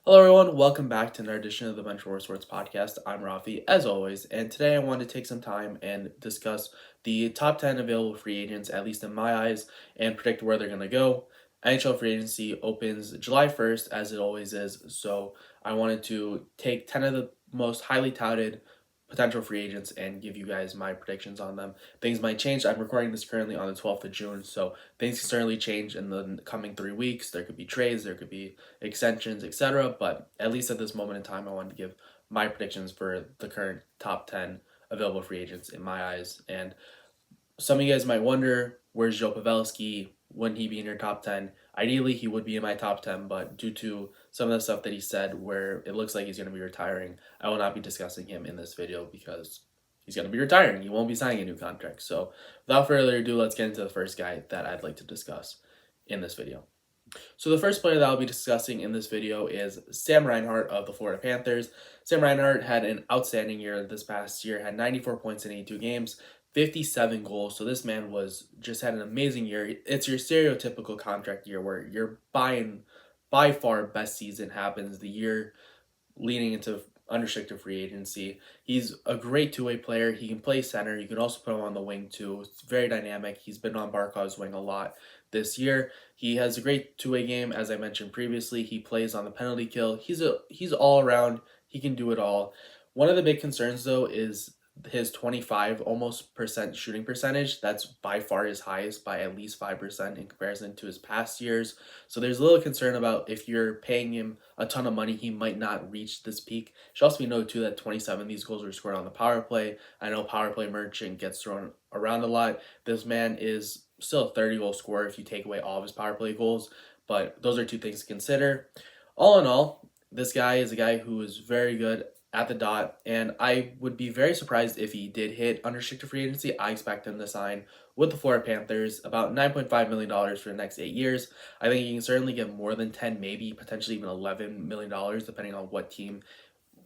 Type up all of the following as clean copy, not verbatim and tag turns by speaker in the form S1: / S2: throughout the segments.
S1: Hello, everyone. Welcome back to another edition of the Bench War Sports Podcast. I'm Rafi, as always, and today I want to take some time and discuss the top 10 available free agents, at least in my eyes, and predict where they're going to go. NHL free agency opens July 1st, as it always is, so I wanted to take 10 of the most highly touted potential free agents and give you guys my predictions on them. Things might change. I'm recording this currently on the 12th of June, so things can certainly change in the coming 3 weeks. There could be trades, there could be extensions, etc. But at least at this moment in time, I wanted to give my predictions for the current top 10 available free agents in my eyes. And some of you guys might wonder, where's Joe Pavelski? Wouldn't he be in your top 10? Ideally, he would be in my top 10, but due to some of the stuff that he said where it looks like he's going to be retiring, I will not be discussing him in this video because he's going to be retiring. He won't be signing a new contract. So without further ado, let's get into the first guy that I'd like to discuss in this video. So the first player that I'll be discussing in this video is Sam Reinhart of the Florida Panthers. Sam Reinhart had an outstanding year this past year, had 94 points in 82 games, 57 goals. So this man just had an amazing year. It's your stereotypical contract year where you're buying by far best season happens the year leading into unrestricted free agency. He's a great two-way player. He can play center. You can also put him on the wing too. It's very dynamic. He's been on Barkov's wing a lot this year. He has a great two-way game, as I mentioned previously. He plays on the penalty kill. He's all around. He can do it all. One of the big concerns though is his 25 almost percent shooting percentage. That's by far his highest by at least 5% in comparison to his past years. So there's a little concern about if you're paying him a ton of money, he might not reach this peak. It should also be noted too that 27 of these goals were scored on the power play. I know power play merchant gets thrown around a lot. This man is still a 30-goal scorer if you take away all of his power play goals, but those are two things to consider. All in all, this guy is a guy who is very good at the dot, and I would be very surprised if he did hit unrestricted free agency. I expect him to sign with the Florida Panthers about $9.5 million for the next 8 years. I think he can certainly get more than 10, maybe potentially even $11 million, depending on what team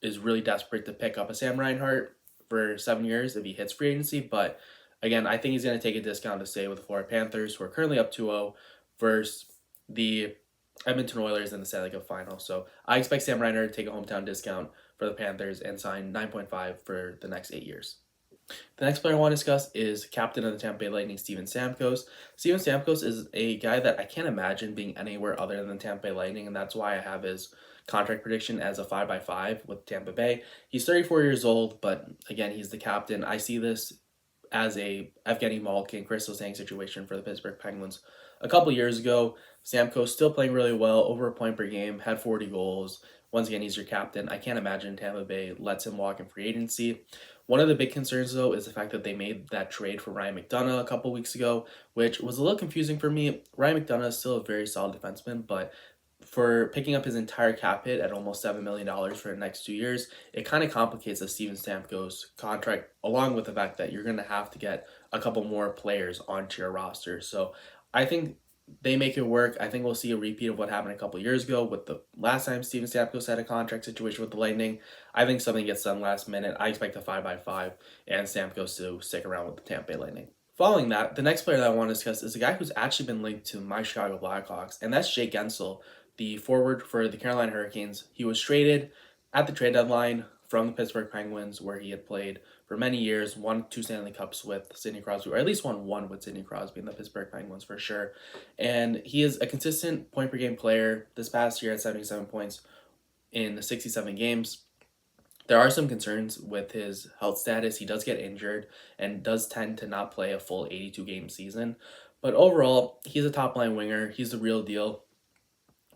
S1: is really desperate to pick up a Sam Reinhart for 7 years if he hits free agency. But again, I think he's going to take a discount to stay with the Florida Panthers, who are currently up 2-0 versus the Edmonton Oilers in the Stanley Cup final. So I expect Sam Reinhart to take a hometown discount for the Panthers and sign 9.5 for the next 8 years. The next player I want to discuss is captain of the Tampa Bay Lightning, Steven Stamkos. Steven Stamkos is a guy that I can't imagine being anywhere other than the Tampa Bay Lightning, and that's why I have his contract prediction as a 5x5 with Tampa Bay. He's 34 years old, but again, he's the captain. I see this as a Evgeny Malkin, Chris Tanev situation for the Pittsburgh Penguins. A couple years ago, Stamkos still playing really well, over a point per game, had 40 goals. Once again, he's your captain. I can't imagine Tampa Bay lets him walk in free agency. One of the big concerns, though, is the fact that they made that trade for Ryan McDonagh a couple weeks ago, which was a little confusing for me. Ryan McDonagh is still a very solid defenseman, but for picking up his entire cap hit at almost $7 million for the next 2 years, it kind of complicates the Steven Stamkos contract, along with the fact that you're going to have to get a couple more players onto your roster. So I think they make it work. I think we'll see a repeat of what happened a couple years ago with the last time Steven Stamkos had a contract situation with the Lightning. I think something gets done last minute. I expect a 5x5 and Stamkos to stick around with the Tampa Bay Lightning. Following that, the next player that I want to discuss is a guy who's actually been linked to my Chicago Blackhawks, and that's Jake Guentzel, the forward for the Carolina Hurricanes. He was traded at the trade deadline from the Pittsburgh Penguins, where he had played for many years, won 2 Stanley Cups with Sidney Crosby, or at least won one with Sidney Crosby in the Pittsburgh Penguins for sure. And he is a consistent point per game player. This past year at 77 points in 67 games. There are some concerns with his health status. He does get injured and does tend to not play a full 82 game season. But overall, he's a top line winger. He's the real deal.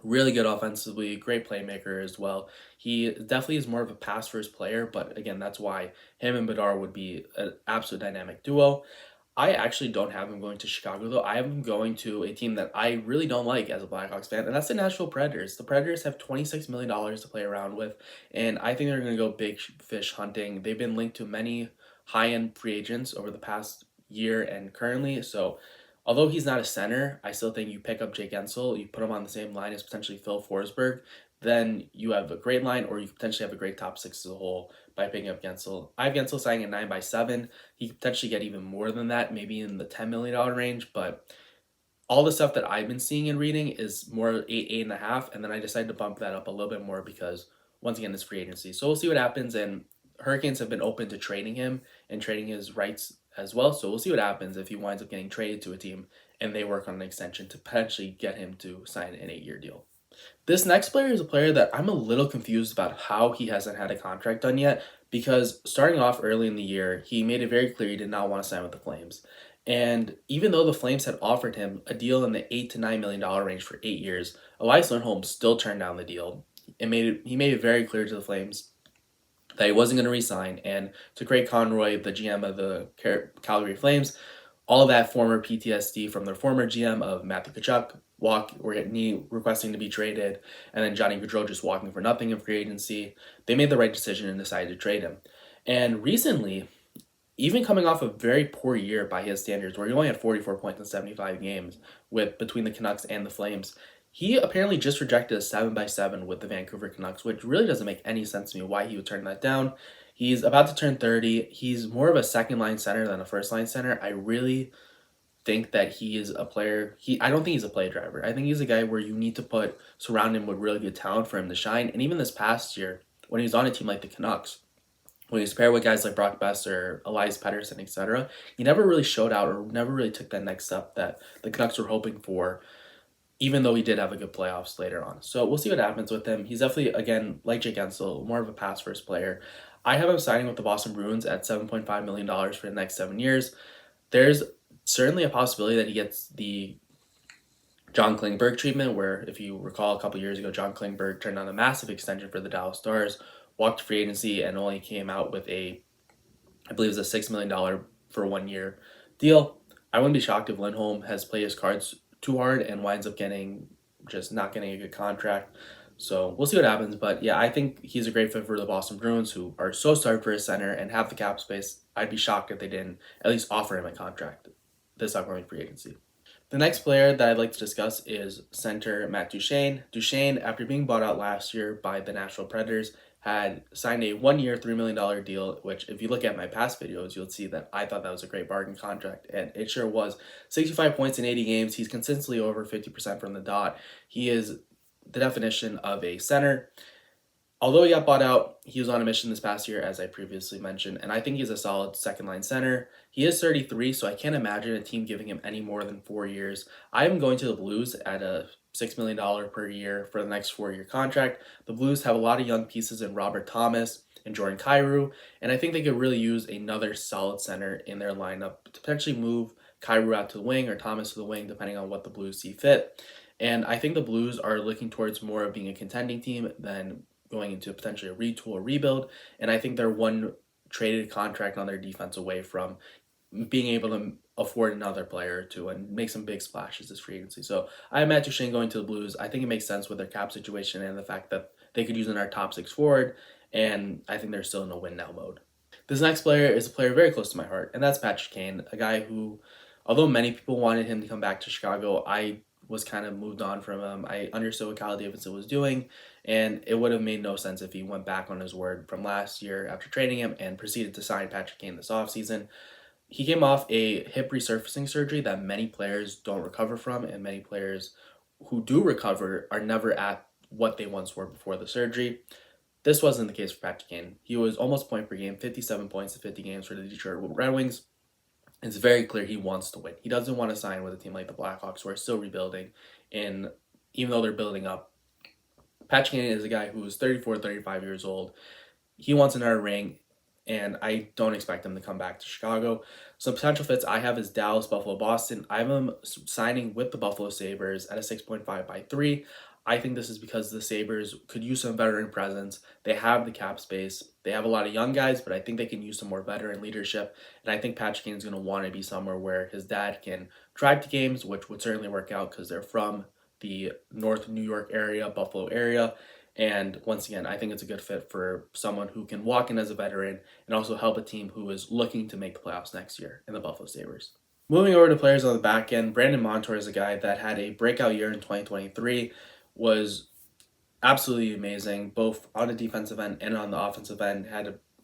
S1: Really good offensively, great playmaker as well. He definitely is more of a pass first player, but again, that's why him and Bedard would be an absolute dynamic duo. I actually don't have him going to Chicago, though. I have him going to a team that I really don't like as a Blackhawks fan, and that's the Nashville Predators. The Predators have $26 million to play around with, and I think they're going to go big fish hunting. They've been linked to many high-end free agents over the past year and currently, so although he's not a center, I still think you pick up Jake Guentzel, you put him on the same line as potentially Phil Forsberg, then you have a great line, or you potentially have a great top six as a whole by picking up Guentzel. I have Guentzel signing at 9x7. He could potentially get even more than that, maybe in the $10 million range, but all the stuff that I've been seeing and reading is more 8.5, and then I decided to bump that up a little bit more because once again it's free agency. So we'll see what happens. And Hurricanes have been open to trading him and trading his rights as well. So we'll see what happens if he winds up getting traded to a team and they work on an extension to potentially get him to sign an 8-year deal. This next player is a player that I'm a little confused about how he hasn't had a contract done yet, because starting off early in the year, he made it very clear he did not want to sign with the Flames. And even though the Flames had offered him a deal in the $8 to $9 million range for 8 years, Elias Lindholm still turned down the deal. He made it very clear to the Flames that he wasn't going to resign. And to Craig Conroy, the GM of the Calgary Flames, all of that former PTSD from their former GM of Matthew Tkachuk requesting to be traded, and then Johnny Gaudreau just walking for nothing in free agency. They made the right decision and decided to trade him. And recently, even coming off a very poor year by his standards, where he only had 44 points in 75 games between the Canucks and the Flames, he apparently just rejected a 7-by-7 with the Vancouver Canucks, which really doesn't make any sense to me why he would turn that down. He's about to turn 30. He's more of a second-line center than a first-line center. I really think that he is a player. I don't think he's a play driver. I think he's a guy where you need to surround him with really good talent for him to shine. And even this past year, when he was on a team like the Canucks, when he's paired with guys like Brock Besser, Elias Pettersson, etc., he never really showed out or never really took that next step that the Canucks were hoping for, even though he did have a good playoffs later on. So we'll see what happens with him. He's definitely, again, like Jake Guentzel, more of a pass-first player. I have him signing with the Boston Bruins at $7.5 million for the next 7 years. There's certainly a possibility that he gets the John Klingberg treatment, where, if you recall, a couple years ago, John Klingberg turned down a massive extension for the Dallas Stars, walked free agency, and only came out with I believe it was a $6 million for 1 year deal. I wouldn't be shocked if Lindholm has played his cards too hard and winds up not getting a good contract. So we'll see what happens. But yeah, I think he's a great fit for the Boston Bruins, who are so starved for a center and have the cap space. I'd be shocked if they didn't at least offer him a contract this upcoming free agency. The next player that I'd like to discuss is center Matt Duchene. Duchene, after being bought out last year by the Nashville Predators, had signed a 1-year, $3 million deal, which, if you look at my past videos, you'll see that I thought that was a great bargain contract, and it sure was. 65 points in 80 games. He's consistently over 50% from the dot. He is the definition of a center. Although he got bought out, he was on a mission this past year, as I previously mentioned, and I think he's a solid second-line center. He is 33, so I can't imagine a team giving him any more than 4 years. I am going to the Blues at a $6 million per year for the next 4-year contract. The Blues have a lot of young pieces in Robert Thomas and Jordan Kyrou, and I think they could really use another solid center in their lineup to potentially move Kyrou out to the wing or Thomas to the wing, depending on what the Blues see fit. And I think the Blues are looking towards more of being a contending team than going into potentially a retool or rebuild. And I think they're one traded contract on their defense away from being able to afford another player or two and make some big splashes this free agency. So I have Matt Duchene going to the Blues. I think it makes sense with their cap situation and the fact that they could use in our top 6 forward. And I think they're still in a win now mode. This next player is a player very close to my heart, and that's Patrick Kane, a guy who, although many people wanted him to come back to Chicago, I was kind of moved on from him. I understood what Kyle Davidson was doing, and it would have made no sense if he went back on his word from last year after trading him and proceeded to sign Patrick Kane this offseason. He came off a hip resurfacing surgery that many players don't recover from, and many players who do recover are never at what they once were before the surgery. This wasn't the case for Patrick Kane. He was almost point per game, 57 points in 50 games for the Detroit Red Wings. It's very clear he wants to win. He doesn't want to sign with a team like the Blackhawks, who are still rebuilding. And even though they're building up, Patrick Kane is a guy who is 34, 35 years old. He wants another ring, and I don't expect him to come back to Chicago. Some potential fits I have is Dallas, Buffalo, Boston. I have him signing with the Buffalo Sabres at a 6.5/3. I think this is because the Sabres could use some veteran presence. They have the cap space. They have a lot of young guys, but I think they can use some more veteran leadership. And I think Patrick Kane is going to want to be somewhere where his dad can drive to games, which would certainly work out because they're from the North New York area, Buffalo area. And once again, I think it's a good fit for someone who can walk in as a veteran and also help a team who is looking to make the playoffs next year in the Buffalo Sabres. Moving over to players on the back end, Brandon Montour is a guy that had a breakout year in 2023, was absolutely amazing, both on the defensive end and on the offensive end.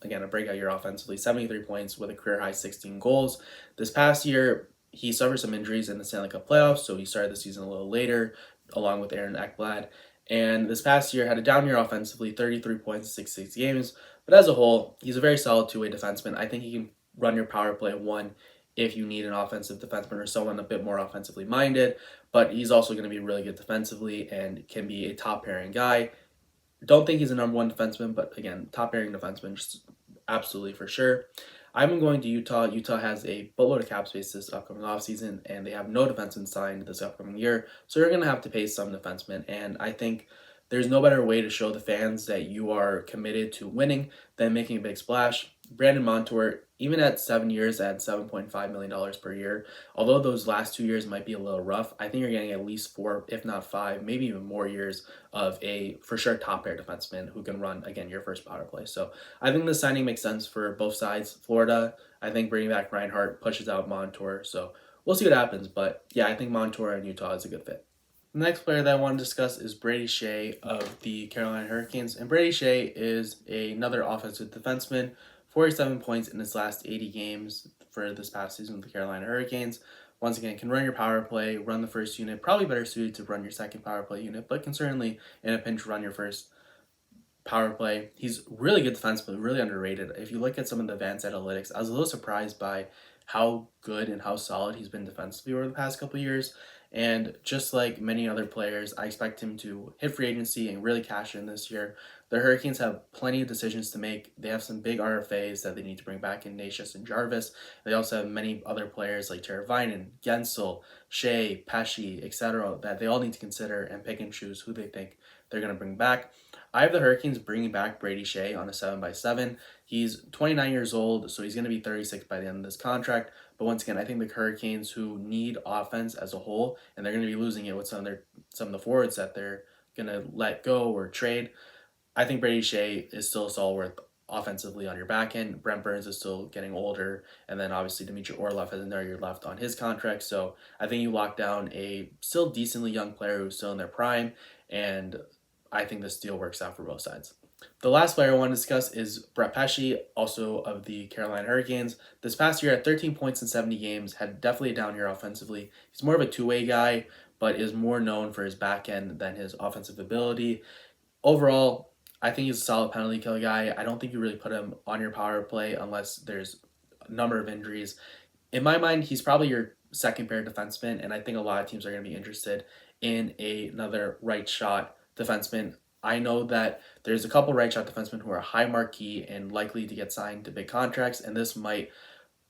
S1: Again, a breakout year offensively, 73 points with a career high 16 goals. This past year, he suffered some injuries in the Stanley Cup playoffs, so he started the season a little later, along with Aaron Ekblad. And this past year had a down year offensively, 33 points in 66 games. But as a whole, he's a very solid two-way defenseman. I think he can run your power play one if you need an offensive defenseman or someone a bit more offensively minded. But he's also going to be really good defensively and can be a top pairing guy. Don't think he's a number one defenseman, but again, top pairing defenseman, just absolutely for sure. I'm going to Utah. Utah has a boatload of cap space this upcoming offseason, and they have no defenseman signed this upcoming year. So you're going to have to pay some defensemen. And I think there's no better way to show the fans that you are committed to winning than making a big splash. Brandon Montour, even at 7 years at $7.5 million per year, although those last 2 years might be a little rough, I think you're getting at least 4, if not 5, maybe even more years of a for sure top pair defenseman who can run, again, your first power play. So I think the signing makes sense for both sides. Florida, I think bringing back Reinhart pushes out Montour. So we'll see what happens. But yeah, I think Montour and Utah is a good fit. The next player that I want to discuss is Brady Shea of the Carolina Hurricanes. And Brady Shea is another offensive defenseman, 47 points in his last 80 games for this past season with the Carolina Hurricanes. Once again, can run your power play, run the first unit, probably better suited to run your second power play unit, but can certainly, in a pinch, run your first power play. He's really good defensively, really underrated. If you look at some of the advanced analytics, I was a little surprised by how good and how solid he's been defensively over the past couple of years. And just like many other players, I expect him to hit free agency and really cash in this year. The Hurricanes have plenty of decisions to make. They have some big RFAs that they need to bring back in Nashus and Jarvis. They also have many other players like Teravainen, Gensel, Shea, Pesci, etc. that they all need to consider and pick and choose who they think they're going to bring back. I have the Hurricanes bringing back Brady Shea on a 7x7. He's 29 years old, so he's going to be 36 by the end of this contract. But once again, I think the Hurricanes, who need offense as a whole, and they're going to be losing it with some of the forwards that they're going to let go or trade, I think Brady Shea is still stalwart offensively on your back end. Brent Burns is still getting older, and then obviously Dmitry Orlov has another year left on his contract. So I think you lock down a still decently young player who's still in their prime, and I think this deal works out for both sides. The last player I want to discuss is Brett Pesci, also of the Carolina Hurricanes. This past year, at 13 points in 70 games, had definitely a down year offensively. He's more of a two-way guy, but is more known for his back end than his offensive ability. Overall, I think he's a solid penalty kill guy. I don't think you really put him on your power play unless there's a number of injuries. In my mind, he's probably your second pair defenseman, and I think a lot of teams are going to be interested in another right shot defenseman. I know that there's a couple right shot defensemen who are high marquee and likely to get signed to big contracts, and this might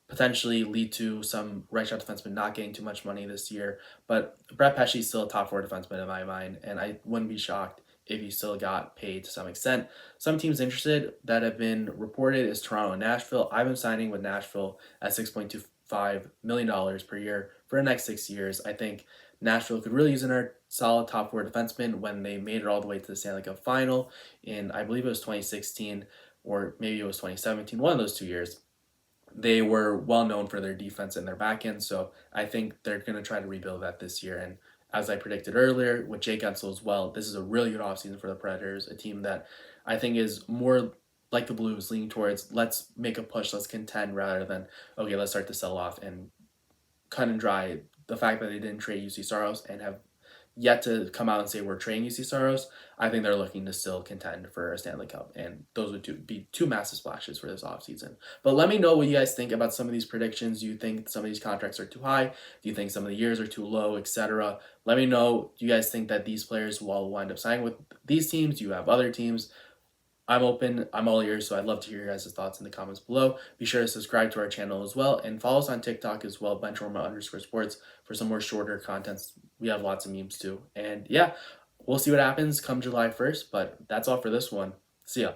S1: potentially lead to some right shot defensemen not getting too much money this year. But Brett Pesci is still a top four defenseman in my mind, and I wouldn't be shocked if he still got paid to some extent. Some teams interested that have been reported is Toronto and Nashville. I've been signing with Nashville at $6.25 million per year for the next 6 years. I think Nashville could really use another solid top four defenseman when they made it all the way to the Stanley Cup final in, I believe it was 2016 or maybe it was 2017, one of those 2 years. They were well known for their defense and their back end, so I think they're going to try to rebuild that this year. And as I predicted earlier, with Jake Gensel as well, this is a really good offseason for the Predators, a team that I think is more like the Blues, leaning towards let's make a push, let's contend, rather than, okay, let's start to sell off and cut and dry. The fact that they didn't trade UC Saros and have yet to come out and say we're trading UC Saros, I think they're looking to still contend for a Stanley Cup, and those would be two massive splashes for this offseason. But let me know what you guys think about some of these predictions. Do you think some of these contracts are too high? Do you think some of the years are too low, etc.? Let me know. Do you guys think that these players will wind up signing with these teams? Do you have other teams? I'm open. I'm all ears, so I'd love to hear your guys' thoughts in the comments below. Be sure to subscribe to our channel as well, and follow us on TikTok as well, benchwarmer_sports, for some more shorter contents. We have lots of memes too. And yeah, we'll see what happens come July 1st, but that's all for this one. See ya.